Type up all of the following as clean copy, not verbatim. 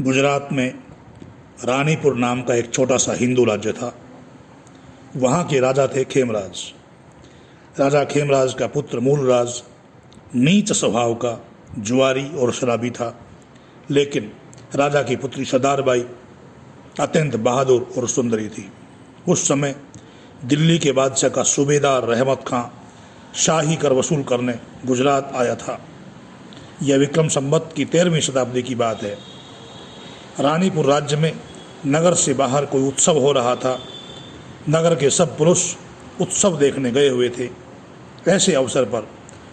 गुजरात में रानीपुर नाम का एक छोटा सा हिंदू राज्य था। वहाँ के राजा थे खेमराज। राजा खेमराज का पुत्र मूलराज नीच स्वभाव का, जुआरी और शराबी था, लेकिन राजा की पुत्री सरदारबाई अत्यंत बहादुर और सुंदरी थी। उस समय दिल्ली के बादशाह का सूबेदार रहमत खां शाही कर वसूल करने गुजरात आया था। यह विक्रम संवत की 13वीं शताब्दी की बात है। रानीपुर राज्य में नगर से बाहर कोई उत्सव हो रहा था। नगर के सब पुरुष उत्सव देखने गए हुए थे। ऐसे अवसर पर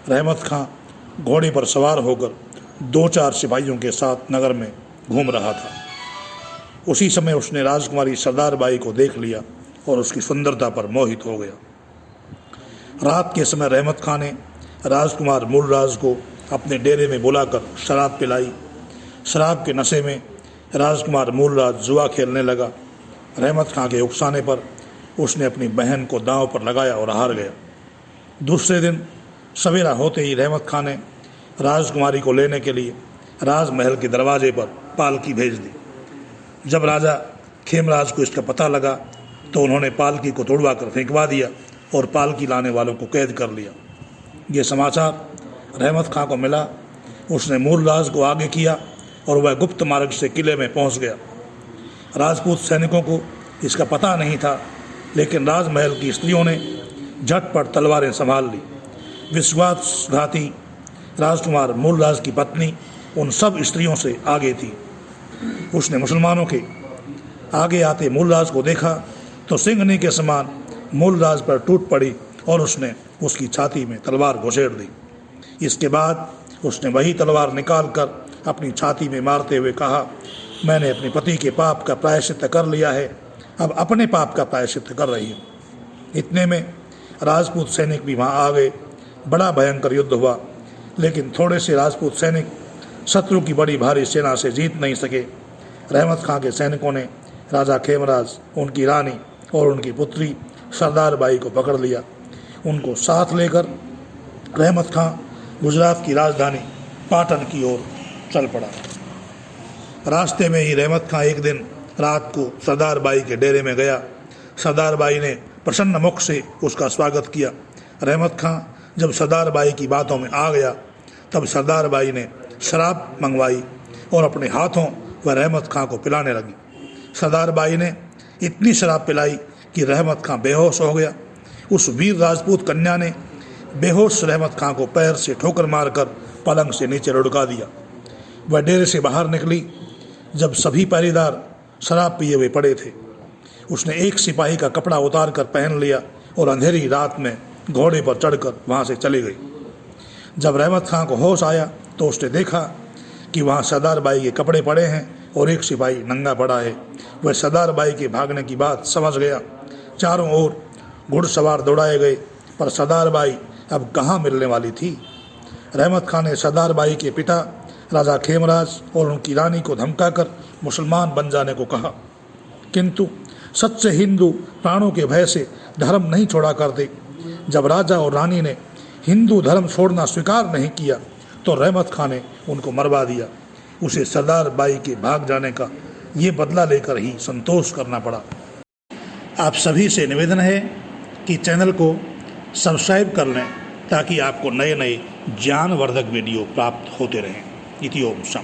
रहमत खां घोड़े पर सवार होकर 2-4 सिपाहियों के साथ नगर में घूम रहा था। उसी समय उसने राजकुमारी सरदारबाई को देख लिया और उसकी सुंदरता पर मोहित हो गया। रात के समय रहमत खां ने राजकुमार मूलराज को अपने डेरे में बुलाकर शराब पिलाई। शराब के नशे में राजकुमार मूलराज जुआ खेलने लगा। रहमत खां के उकसाने पर उसने अपनी बहन को दांव पर लगाया और हार गया। दूसरे दिन सवेरा होते ही रहमत खां ने राजकुमारी को लेने के लिए राजमहल के दरवाजे पर पालकी भेज दी। जब राजा खेमराज को इसका पता लगा तो उन्होंने पालकी को तोड़वा कर फेंकवा दिया और पालकी लाने वालों को कैद कर लिया। ये समाचार रहमत खां को मिला। उसने मूलराज को आगे किया और वह गुप्त मार्ग से किले में पहुंच गया। राजपूत सैनिकों को इसका पता नहीं था, लेकिन राजमहल की स्त्रियों ने झटपट तलवारें संभाल ली। विश्वासघाती राजकुमार मूलराज की पत्नी उन सब स्त्रियों से आगे थी। उसने मुसलमानों के आगे आते मूलराज को देखा तो सिंहनी के समान मूलराज पर टूट पड़ी और उसने उसकी छाती में तलवार घुसेड़ दी। इसके बाद उसने वही तलवार निकाल कर अपनी छाती में मारते हुए कहा, मैंने अपने पति के पाप का प्रायश्चित कर लिया है, अब अपने पाप का प्रायश्चित कर रही हूँ। इतने में राजपूत सैनिक भी वहाँ आ गए। बड़ा भयंकर युद्ध हुआ, लेकिन थोड़े से राजपूत सैनिक शत्रु की बड़ी भारी सेना से जीत नहीं सके। रहमत खां के सैनिकों ने राजा खेमराज, उनकी रानी और उनकी पुत्री सरदारबाई को पकड़ लिया। उनको साथ लेकर रहमत खां गुजरात की राजधानी पाटन की ओर चल पड़ा। रास्ते में ही रहमत खां एक दिन रात को सरदारबाई के डेरे में गया। सरदारबाई ने प्रसन्न मुख से उसका स्वागत किया। रहमत खां जब सरदारबाई की बातों में आ गया तब सरदारबाई ने शराब मंगवाई और अपने हाथों वह रहमत खां को पिलाने लगी। सरदारबाई ने इतनी शराब पिलाई कि रहमत खां बेहोश हो गया। उस वीर राजपूत कन्या ने बेहोश रहमत खां को पैर से ठोकर मारकर पलंग से नीचे लुढ़का दिया। वह डेरे से बाहर निकली जब सभी पहरेदार शराब पिए हुए पड़े थे। उसने एक सिपाही का कपड़ा उतार कर पहन लिया और अंधेरी रात में घोड़े पर चढ़कर वहाँ से चली गई। जब रहमत खां को होश आया तो उसने देखा कि वहाँ सरदारबाई के कपड़े पड़े हैं और एक सिपाही नंगा पड़ा है। वह सरदारबाई के भागने की बात समझ गया। चारों ओर घुड़सवार दौड़ाए गए, पर सरदारबाई अब कहाँ मिलने वाली थी। रहमत खां ने सरदारबाई के पिता राजा खेमराज और उनकी रानी को धमकाकर मुसलमान बन जाने को कहा, किंतु सच्चे हिंदू प्राणों के भय से धर्म नहीं छोड़ा करते। जब राजा और रानी ने हिंदू धर्म छोड़ना स्वीकार नहीं किया तो रहमत खां ने उनको मरवा दिया। उसे सरदारबाई के भाग जाने का ये बदला लेकर ही संतोष करना पड़ा। आप सभी से निवेदन है कि चैनल को सब्सक्राइब कर लें ताकि आपको नए नए ज्ञानवर्धक वीडियो प्राप्त होते रहें। इति ओम शम।